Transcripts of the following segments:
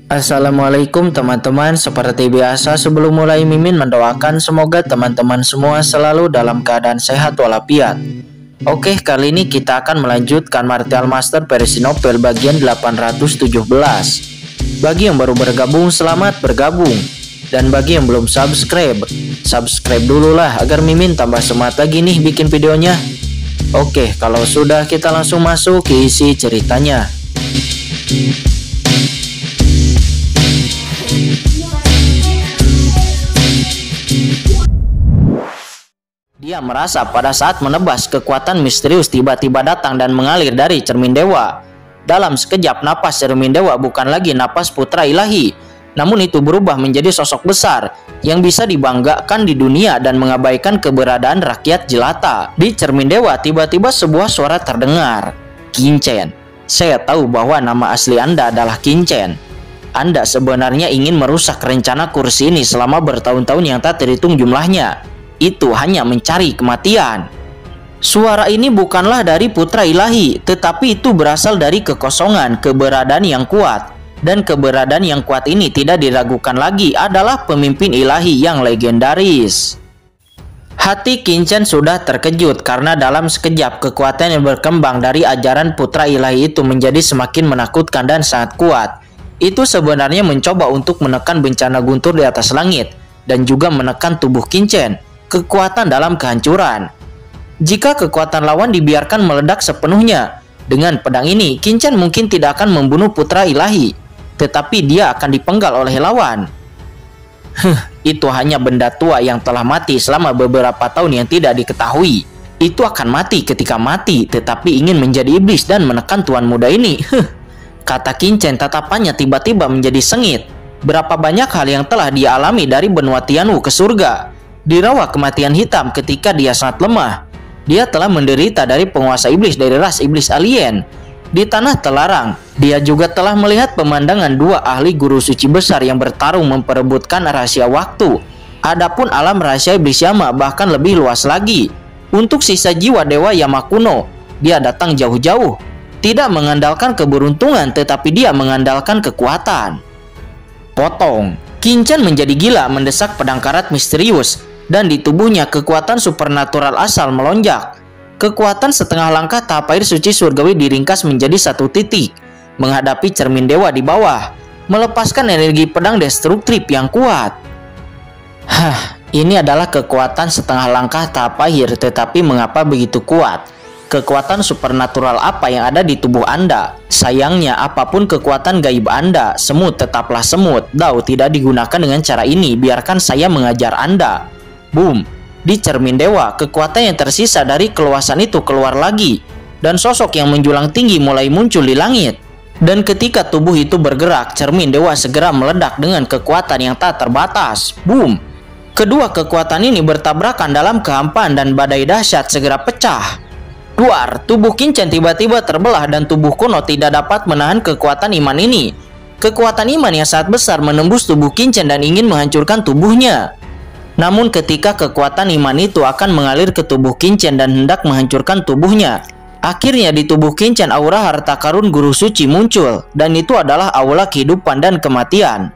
Assalamualaikum teman-teman, seperti biasa sebelum mulai Mimin mendoakan semoga teman-teman semua selalu dalam keadaan sehat walafiat. Oke, kali ini kita akan melanjutkan Martial Master versi novel bagian 817. Bagi yang baru bergabung, selamat bergabung. Dan bagi yang belum subscribe, subscribe dulu lah agar Mimin tambah semangat lagi nih bikin videonya. Oke, kalau sudah kita langsung masuk ke isi ceritanya. Dia merasa pada saat menebas, kekuatan misterius tiba-tiba datang dan mengalir dari cermin dewa. Dalam sekejap, napas cermin dewa bukan lagi napas putra ilahi, namun itu berubah menjadi sosok besar yang bisa dibanggakan di dunia dan mengabaikan keberadaan rakyat jelata. Di cermin dewa, tiba-tiba sebuah suara terdengar. Kincen, saya tahu bahwa nama asli Anda adalah Kincen. Anda sebenarnya ingin merusak rencana kursi ini selama bertahun-tahun yang tak terhitung jumlahnya. Itu hanya mencari kematian. Suara ini bukanlah dari putra ilahi, tetapi itu berasal dari kekosongan, keberadaan yang kuat. Dan keberadaan yang kuat ini tidak diragukan lagi adalah pemimpin ilahi yang legendaris. Hati Kincen sudah terkejut karena dalam sekejap kekuatan yang berkembang dari ajaran putra ilahi itu menjadi semakin menakutkan dan sangat kuat. Itu sebenarnya mencoba untuk menekan bencana guntur di atas langit dan juga menekan tubuh Kincen. Kekuatan dalam kehancuran. Jika kekuatan lawan dibiarkan meledak sepenuhnya, dengan pedang ini Kincen mungkin tidak akan membunuh putra ilahi, tetapi dia akan dipenggal oleh lawan. Itu hanya benda tua yang telah mati selama beberapa tahun yang tidak diketahui. Itu akan mati ketika mati, tetapi ingin menjadi iblis dan menekan tuan muda ini. Kata Kincen, tatapannya tiba-tiba menjadi sengit. Berapa banyak hal yang telah dia alami dari benua Tianwu ke surga. Di rawa kematian hitam ketika dia sangat lemah, dia telah menderita dari penguasa iblis dari ras iblis alien. Di tanah terlarang, dia juga telah melihat pemandangan dua ahli guru suci besar yang bertarung memperebutkan rahasia waktu. Adapun alam rahasia iblis Yama bahkan lebih luas lagi. Untuk sisa jiwa dewa Yama kuno, dia datang jauh-jauh. Tidak mengandalkan keberuntungan, tetapi dia mengandalkan kekuatan. Potong. Kincen menjadi gila mendesak pedang karat misterius. Dan di tubuhnya kekuatan supernatural asal melonjak. Kekuatan setengah langkah tahap air suci surgawi diringkas menjadi satu titik, menghadapi cermin dewa di bawah, melepaskan energi pedang destruktif yang kuat. Ini adalah kekuatan setengah langkah tahap akhir, tetapi mengapa begitu kuat? Kekuatan supernatural apa yang ada di tubuh Anda? Sayangnya, apapun kekuatan gaib Anda, semut tetaplah semut. Dao tidak digunakan dengan cara ini, biarkan saya mengajar Anda. Boom! Di cermin dewa, kekuatan yang tersisa dari keluasan itu keluar lagi, dan sosok yang menjulang tinggi mulai muncul di langit. Dan ketika tubuh itu bergerak, cermin dewa segera meledak dengan kekuatan yang tak terbatas. Boom! Kedua kekuatan ini bertabrakan dalam kehampaan dan badai dahsyat segera pecah. Duar! Tubuh Kincen tiba-tiba terbelah dan tubuh kuno tidak dapat menahan kekuatan iman ini. Kekuatan iman yang sangat besar menembus tubuh Kincen dan ingin menghancurkan tubuhnya. Namun ketika kekuatan iman itu akan mengalir ke tubuh Kincen dan hendak menghancurkan tubuhnya, akhirnya di tubuh Kincen aura harta karun guru suci muncul, dan itu adalah aula kehidupan dan kematian.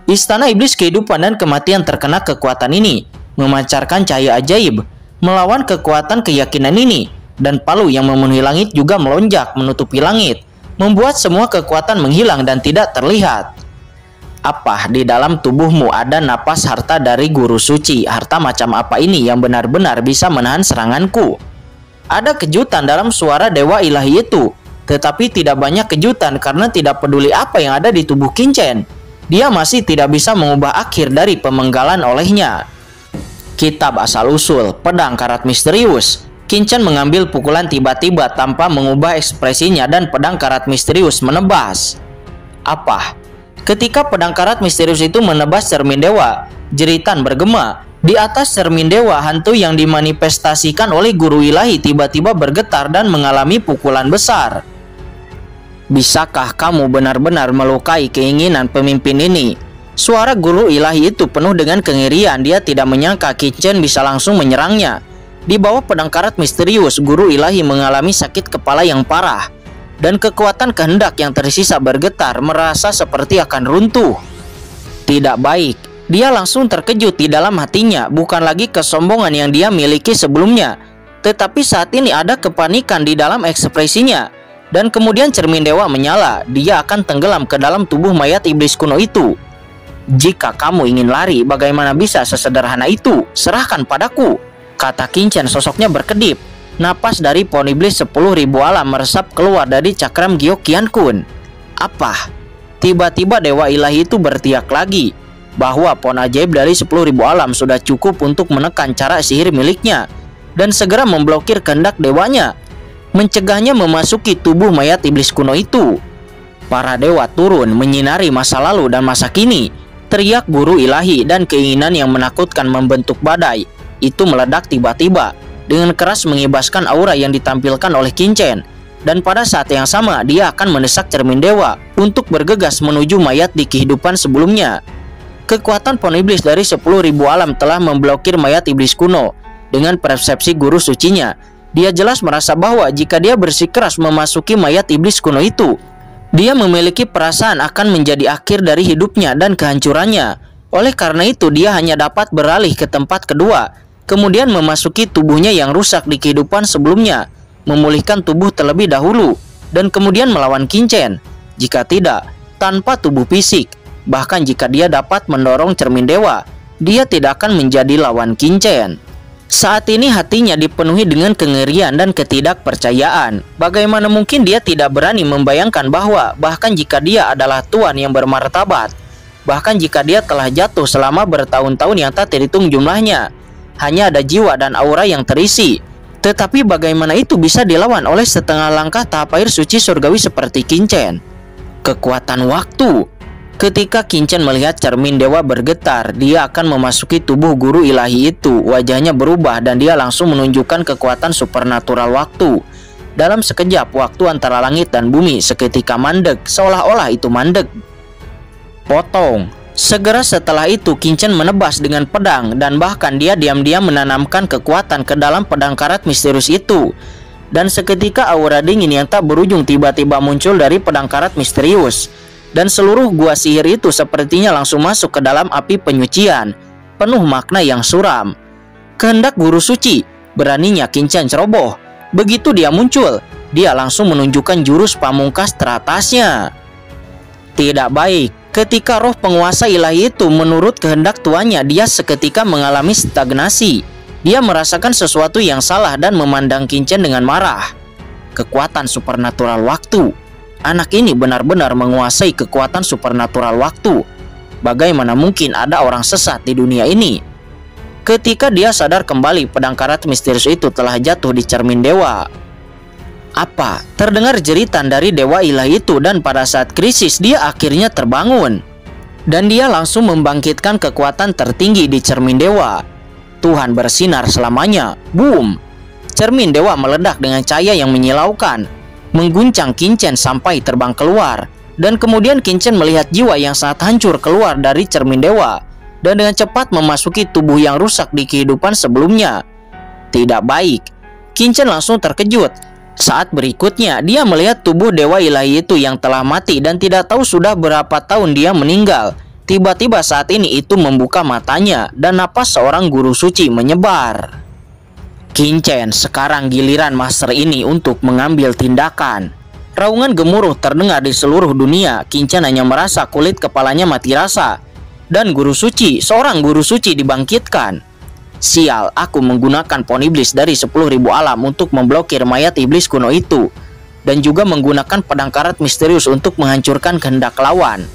Istana iblis kehidupan dan kematian terkena kekuatan ini, memancarkan cahaya ajaib, melawan kekuatan keyakinan ini, dan palu yang memenuhi langit juga melonjak menutupi langit, membuat semua kekuatan menghilang dan tidak terlihat. Apa di dalam tubuhmu ada napas harta dari guru suci? Harta macam apa ini yang benar-benar bisa menahan seranganku? Ada kejutan dalam suara dewa ilahi itu, tetapi tidak banyak kejutan karena tidak peduli apa yang ada di tubuh Kincen. Dia masih tidak bisa mengubah akhir dari pemenggalan olehnya. Kitab asal-usul, pedang karat misterius. Kincen mengambil pukulan tiba-tiba tanpa mengubah ekspresinya dan pedang karat misterius menebas. Apa? Ketika pedang karat misterius itu menebas cermin dewa, jeritan bergema. Di atas cermin dewa, hantu yang dimanifestasikan oleh guru ilahi tiba-tiba bergetar dan mengalami pukulan besar. Bisakah kamu benar-benar melukai keinginan pemimpin ini? Suara guru ilahi itu penuh dengan kengerian. Dia tidak menyangka Kincen bisa langsung menyerangnya. Di bawah pedang karat misterius, guru ilahi mengalami sakit kepala yang parah. dan kekuatan kehendak yang tersisa bergetar, merasa seperti akan runtuh. Tidak baik. Dia langsung terkejut di dalam hatinya, bukan lagi kesombongan yang dia miliki sebelumnya, tetapi saat ini ada kepanikan di dalam ekspresinya. Dan kemudian cermin dewa menyala, dia akan tenggelam ke dalam tubuh mayat iblis kuno itu. "Jika kamu ingin lari, bagaimana bisa sesederhana itu? Serahkan padaku," kata Qin Chen. Sosoknya berkedip. Napas dari pohon iblis 10.000 alam meresap keluar dari cakram Giok Qian Kun. Apa? Tiba-tiba dewa ilahi itu berteriak lagi bahwa pohon ajaib dari 10.000 alam sudah cukup untuk menekan cara sihir miliknya dan segera memblokir kehendak dewanya, mencegahnya memasuki tubuh mayat iblis kuno itu. Para dewa turun menyinari masa lalu dan masa kini. Teriak guru ilahi dan keinginan yang menakutkan membentuk badai itu meledak tiba-tiba dengan keras, mengibaskan aura yang ditampilkan oleh Qin Chen. Dan pada saat yang sama dia akan mendesak cermin dewa untuk bergegas menuju mayat di kehidupan sebelumnya. Kekuatan pohon iblis dari 10.000 alam telah memblokir mayat iblis kuno. Dengan persepsi guru sucinya, dia jelas merasa bahwa jika dia bersikeras memasuki mayat iblis kuno itu, dia memiliki perasaan akan menjadi akhir dari hidupnya dan kehancurannya. Oleh karena itu dia hanya dapat beralih ke tempat kedua, kemudian memasuki tubuhnya yang rusak di kehidupan sebelumnya, memulihkan tubuh terlebih dahulu, dan kemudian melawan Qin Chen. Jika tidak, tanpa tubuh fisik, bahkan jika dia dapat mendorong cermin dewa, dia tidak akan menjadi lawan Qin Chen. Saat ini hatinya dipenuhi dengan kengerian dan ketidakpercayaan. Bagaimana mungkin dia tidak berani membayangkan bahwa bahkan jika dia adalah tuan yang bermartabat, bahkan jika dia telah jatuh selama bertahun-tahun yang tak terhitung jumlahnya, hanya ada jiwa dan aura yang terisi, tetapi bagaimana itu bisa dilawan oleh setengah langkah tahap air suci surgawi seperti Qin Chen? Kekuatan waktu. Ketika Qin Chen melihat cermin dewa bergetar, dia akan memasuki tubuh guru ilahi itu. Wajahnya berubah dan dia langsung menunjukkan kekuatan supernatural waktu. Dalam sekejap, waktu antara langit dan bumi seketika mandek, seolah-olah itu mandek. Potong. Segera setelah itu Qin Chen menebas dengan pedang, dan bahkan dia diam-diam menanamkan kekuatan ke dalam pedang karat misterius itu. Dan seketika aura dingin yang tak berujung tiba-tiba muncul dari pedang karat misterius. Dan seluruh gua sihir itu sepertinya langsung masuk ke dalam api penyucian, penuh makna yang suram. Kehendak guru suci, beraninya Qin Chen ceroboh. Begitu dia muncul, dia langsung menunjukkan jurus pamungkas teratasnya. Tidak baik. Ketika roh penguasa ilahi itu menurut kehendak tuannya, dia seketika mengalami stagnasi. Dia merasakan sesuatu yang salah dan memandang Qin Chen dengan marah. Kekuatan supernatural waktu. Anak ini benar-benar menguasai kekuatan supernatural waktu. Bagaimana mungkin ada orang sesat di dunia ini? Ketika dia sadar kembali, pedang karat misterius itu telah jatuh di cermin dewa. Apa? Terdengar jeritan dari dewa ilahi itu, dan pada saat krisis dia akhirnya terbangun. Dan dia langsung membangkitkan kekuatan tertinggi di cermin dewa. Tuhan bersinar selamanya. Boom! Cermin dewa meledak dengan cahaya yang menyilaukan, mengguncang Qin Chen sampai terbang keluar. Dan kemudian Qin Chen melihat jiwa yang sangat hancur keluar dari cermin dewa dan dengan cepat memasuki tubuh yang rusak di kehidupan sebelumnya. Tidak baik. Qin Chen langsung terkejut. Saat berikutnya dia melihat tubuh dewa ilahi itu yang telah mati dan tidak tahu sudah berapa tahun dia meninggal. Tiba-tiba saat ini itu membuka matanya dan napas seorang guru suci menyebar. Qin Chen, sekarang giliran master ini untuk mengambil tindakan. Raungan gemuruh terdengar di seluruh dunia. Qin Chen hanya merasa kulit kepalanya mati rasa. Dan guru suci, seorang guru suci dibangkitkan. Sial, aku menggunakan pohon iblis dari 10.000 alam untuk memblokir mayat iblis kuno itu. Dan juga menggunakan pedang karat misterius untuk menghancurkan kehendak lawan.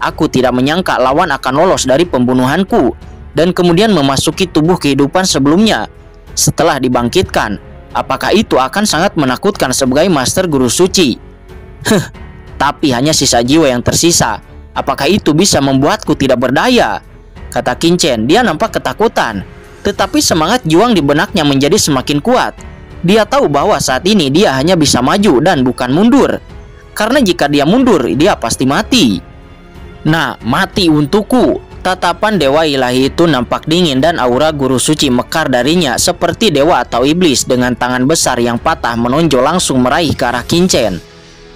Aku tidak menyangka lawan akan lolos dari pembunuhanku dan kemudian memasuki tubuh kehidupan sebelumnya. Setelah dibangkitkan, apakah itu akan sangat menakutkan sebagai master guru suci? Tapi hanya sisa jiwa yang tersisa. Apakah itu bisa membuatku tidak berdaya? Kata Qin Chen. Dia nampak ketakutan, tetapi semangat juang di benaknya menjadi semakin kuat. Dia tahu bahwa saat ini dia hanya bisa maju dan bukan mundur. Karena jika dia mundur, dia pasti mati. Nah, mati untukku. Tatapan dewa ilahi itu nampak dingin dan aura guru suci mekar darinya seperti dewa atau iblis dengan tangan besar yang patah menonjol langsung meraih ke arah Qin Chen.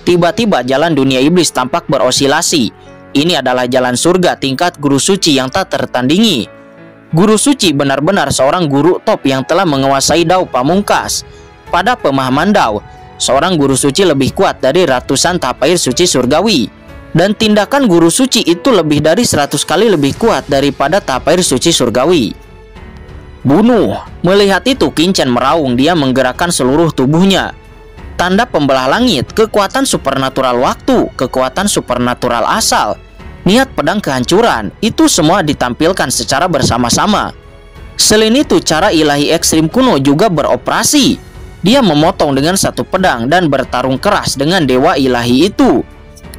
Tiba-tiba jalan dunia iblis tampak berosilasi. Ini adalah jalan surga tingkat guru suci yang tak tertandingi. Guru suci benar-benar seorang guru top yang telah menguasai Dao Pamungkas. Pada pemahaman Dao, seorang guru suci lebih kuat dari ratusan tapair suci surgawi. Dan tindakan guru suci itu lebih dari 100 kali lebih kuat daripada tapair suci surgawi. Bunuh. Melihat itu, Qin Chen meraung. Dia menggerakkan seluruh tubuhnya. Tanda pembelah langit, kekuatan supernatural waktu, kekuatan supernatural asal, niat pedang kehancuran, itu semua ditampilkan secara bersama-sama. Selain itu, cara ilahi ekstrim kuno juga beroperasi. Dia memotong dengan satu pedang dan bertarung keras dengan dewa ilahi itu.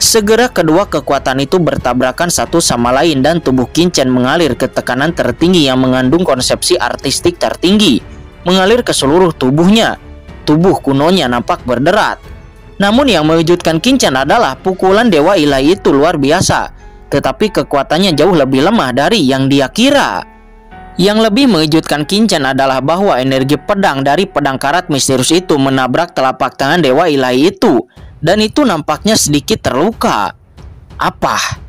Segera kedua kekuatan itu bertabrakan satu sama lain dan tubuh Qin Chen mengalir ke tekanan tertinggi yang mengandung konsepsi artistik tertinggi, mengalir ke seluruh tubuhnya. Tubuh kunonya nampak berderat. Namun yang mengejutkan Qin Chen adalah pukulan dewa ilahi itu luar biasa, tetapi kekuatannya jauh lebih lemah dari yang dia kira. Yang lebih mengejutkan Qin Chen adalah bahwa energi pedang dari pedang karat misterius itu menabrak telapak tangan dewa ilahi itu, dan itu nampaknya sedikit terluka. Apa?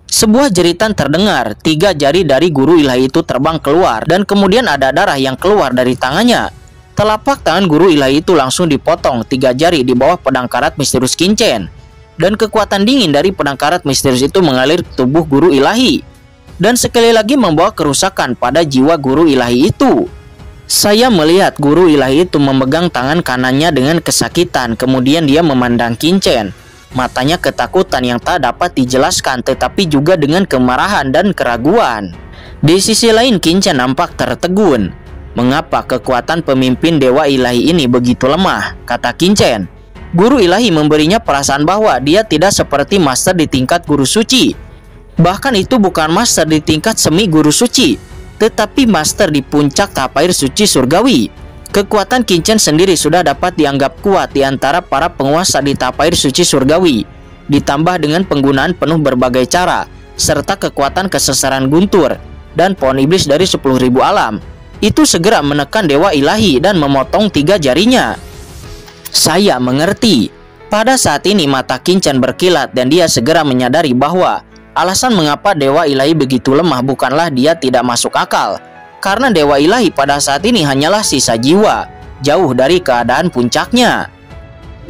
Sebuah jeritan terdengar. 3 jari dari guru ilahi itu terbang keluar, dan kemudian ada darah yang keluar dari tangannya. Telapak tangan guru ilahi itu langsung dipotong. 3 jari di bawah pedang karat misterius Qin Chen. Dan kekuatan dingin dari pedang karat misterius itu mengalir ke tubuh guru ilahi. Dan sekali lagi membawa kerusakan pada jiwa guru ilahi itu. Saya melihat guru ilahi itu memegang tangan kanannya dengan kesakitan. Kemudian dia memandang Qin Chen. Matanya ketakutan yang tak dapat dijelaskan, tetapi juga dengan kemarahan dan keraguan. Di sisi lain, Qin Chen nampak tertegun. Mengapa kekuatan pemimpin dewa ilahi ini begitu lemah? Kata Qin Chen. Guru ilahi memberinya perasaan bahwa dia tidak seperti master di tingkat guru suci. Bahkan itu bukan master di tingkat semi guru suci, tetapi master di puncak tapair suci surgawi. Kekuatan Qin Chen sendiri sudah dapat dianggap kuat di antara para penguasa di tapair suci surgawi. Ditambah dengan penggunaan penuh berbagai cara, serta kekuatan kesesaran guntur dan pohon iblis dari 10.000 alam. Itu segera menekan dewa ilahi dan memotong 3 jarinya. Saya mengerti. Pada saat ini mata Qin Chen berkilat dan dia segera menyadari bahwa alasan mengapa dewa ilahi begitu lemah bukanlah dia tidak masuk akal. Karena dewa ilahi pada saat ini hanyalah sisa jiwa, jauh dari keadaan puncaknya.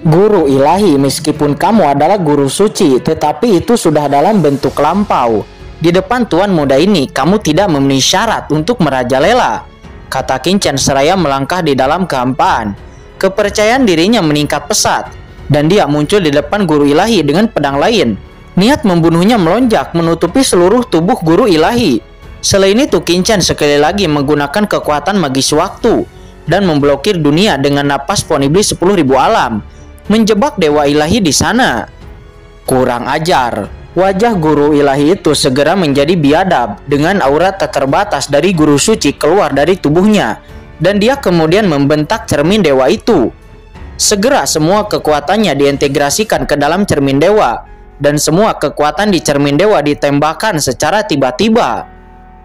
Guru ilahi, meskipun kamu adalah guru suci, tetapi itu sudah dalam bentuk lampau. Di depan tuan muda ini, kamu tidak memenuhi syarat untuk merajalela, kata Qin Chen seraya melangkah di dalam kehampaan. Kepercayaan dirinya meningkat pesat, dan dia muncul di depan guru ilahi dengan pedang lain. Niat membunuhnya melonjak menutupi seluruh tubuh guru ilahi. Selain itu, Qin Chen sekali lagi menggunakan kekuatan magis waktu dan memblokir dunia dengan napas pohon iblis 10.000 alam, menjebak dewa ilahi di sana. Kurang ajar. Wajah guru ilahi itu segera menjadi biadab dengan aura tak terbatas dari guru suci keluar dari tubuhnya, dan dia kemudian membentak cermin dewa itu. Segera semua kekuatannya diintegrasikan ke dalam cermin dewa, dan semua kekuatan di cermin dewa ditembakkan secara tiba-tiba.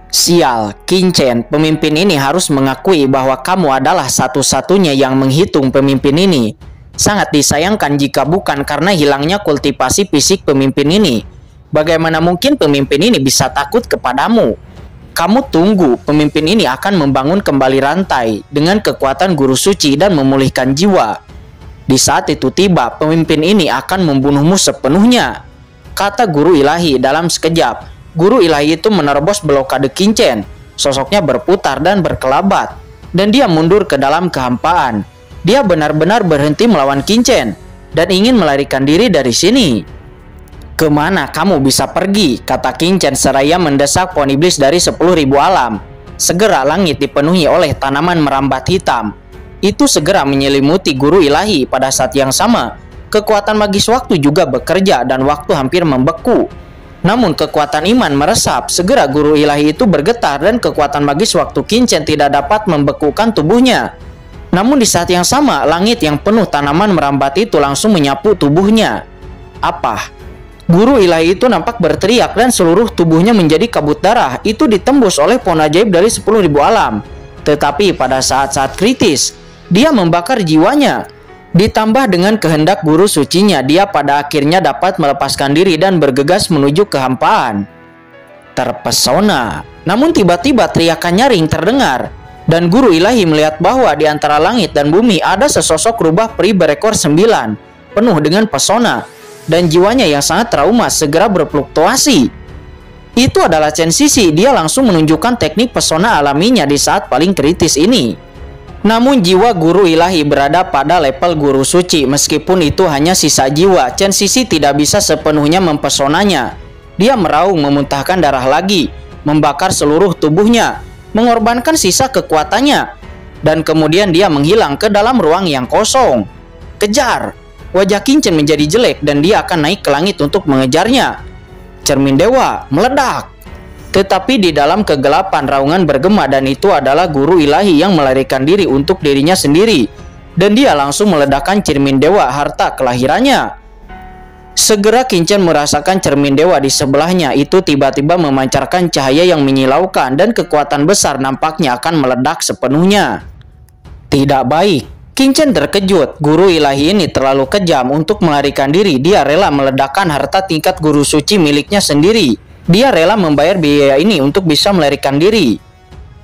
Sial, Qin Chen, pemimpin ini harus mengakui bahwa kamu adalah satu-satunya yang menghitung pemimpin ini. Sangat disayangkan jika bukan karena hilangnya kultivasi fisik pemimpin ini. Bagaimana mungkin pemimpin ini bisa takut kepadamu? Kamu tunggu, pemimpin ini akan membangun kembali rantai dengan kekuatan guru suci dan memulihkan jiwa. Di saat itu tiba, pemimpin ini akan membunuhmu sepenuhnya, kata guru ilahi dalam sekejap. Guru ilahi itu menerobos blokade Qin Chen. Sosoknya berputar dan berkelabat, dan dia mundur ke dalam kehampaan. Dia benar-benar berhenti melawan Qin Chen dan ingin melarikan diri dari sini. Kemana kamu bisa pergi? Kata Qin Chen seraya mendesak pohon iblis dari 10.000 alam. Segera langit dipenuhi oleh tanaman merambat hitam. Itu segera menyelimuti guru ilahi. Pada saat yang sama, kekuatan magis waktu juga bekerja dan waktu hampir membeku. Namun kekuatan iman meresap. Segera guru ilahi itu bergetar dan kekuatan magis waktu Qin Chen tidak dapat membekukan tubuhnya. Namun di saat yang sama, langit yang penuh tanaman merambat itu langsung menyapu tubuhnya. Apa? Guru ilahi itu nampak berteriak dan seluruh tubuhnya menjadi kabut darah. Itu ditembus oleh pohon ajaib dari 10.000 alam. Tetapi pada saat-saat kritis, dia membakar jiwanya. Ditambah dengan kehendak guru sucinya, dia pada akhirnya dapat melepaskan diri dan bergegas menuju kehampaan. Terpesona, namun tiba-tiba teriakan nyaring terdengar, dan guru ilahi melihat bahwa di antara langit dan bumi ada sesosok rubah peri berekor 9, penuh dengan pesona, dan jiwanya yang sangat trauma segera berfluktuasi. Itu adalah Chen Sisi. Dia langsung menunjukkan teknik pesona alaminya di saat paling kritis ini. Namun jiwa guru ilahi berada pada level guru suci. Meskipun itu hanya sisa jiwa, Chen Sisi tidak bisa sepenuhnya mempesonanya. Dia meraung, memuntahkan darah lagi, membakar seluruh tubuhnya, mengorbankan sisa kekuatannya, dan kemudian dia menghilang ke dalam ruang yang kosong. Kejar! Wajah Qin Chen menjadi jelek dan dia akan naik ke langit untuk mengejarnya. Cermin dewa meledak. Tetapi di dalam kegelapan raungan bergema, dan itu adalah guru ilahi yang melarikan diri untuk dirinya sendiri. Dan dia langsung meledakkan cermin dewa harta kelahirannya. Segera Qin Chen merasakan cermin dewa di sebelahnya itu tiba-tiba memancarkan cahaya yang menyilaukan, dan kekuatan besar nampaknya akan meledak sepenuhnya. Tidak baik. Qin Chen terkejut. Guru ilahi ini terlalu kejam untuk melarikan diri. Dia rela meledakkan harta tingkat guru suci miliknya sendiri. Dia rela membayar biaya ini untuk bisa melarikan diri.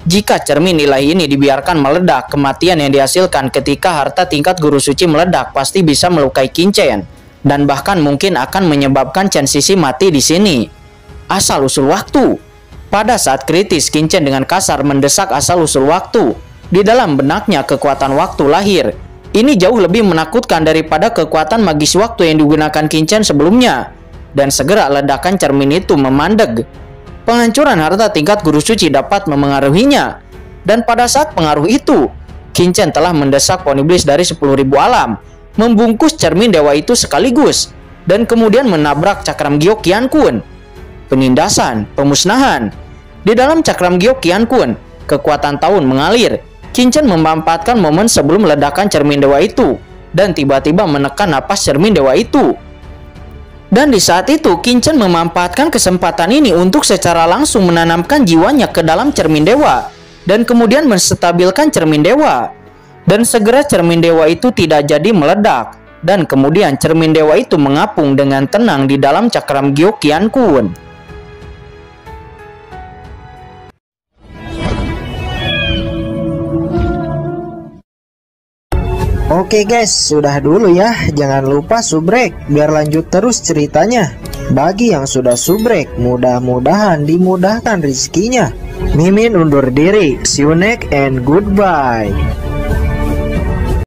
Jika cermin ilahi ini dibiarkan meledak, kematian yang dihasilkan ketika harta tingkat guru suci meledak pasti bisa melukai Qin Chen, dan bahkan mungkin akan menyebabkan Chen Sisi mati di sini. Asal-usul waktu. Pada saat kritis, Qin Chen dengan kasar mendesak asal-usul waktu. Di dalam benaknya kekuatan waktu lahir. Ini jauh lebih menakutkan daripada kekuatan magis waktu yang digunakan Qin Chen sebelumnya. Dan segera ledakan cermin itu memandeg. Penghancuran harta tingkat guru suci dapat memengaruhinya. Dan pada saat pengaruh itu, Qin Chen telah mendesak pohon iblis dari 10.000 alam, membungkus cermin dewa itu sekaligus, dan kemudian menabrak cakram giok Qian Kun. Penindasan, pemusnahan. Di dalam cakram giok Qian Kun, kekuatan tahun mengalir. Qin Chen memanfaatkan momen sebelum ledakan cermin dewa itu, dan tiba-tiba menekan napas cermin dewa itu. Dan di saat itu, Qin Chen memanfaatkan kesempatan ini untuk secara langsung menanamkan jiwanya ke dalam cermin dewa, dan kemudian menstabilkan cermin dewa. Dan segera cermin dewa itu tidak jadi meledak, dan kemudian cermin dewa itu mengapung dengan tenang di dalam cakram giok Qian Kun. Oke guys, sudah dulu ya. Jangan lupa subrek biar lanjut terus ceritanya. Bagi yang sudah subrek, mudah-mudahan dimudahkan rezekinya. Mimin undur diri. See you next and goodbye.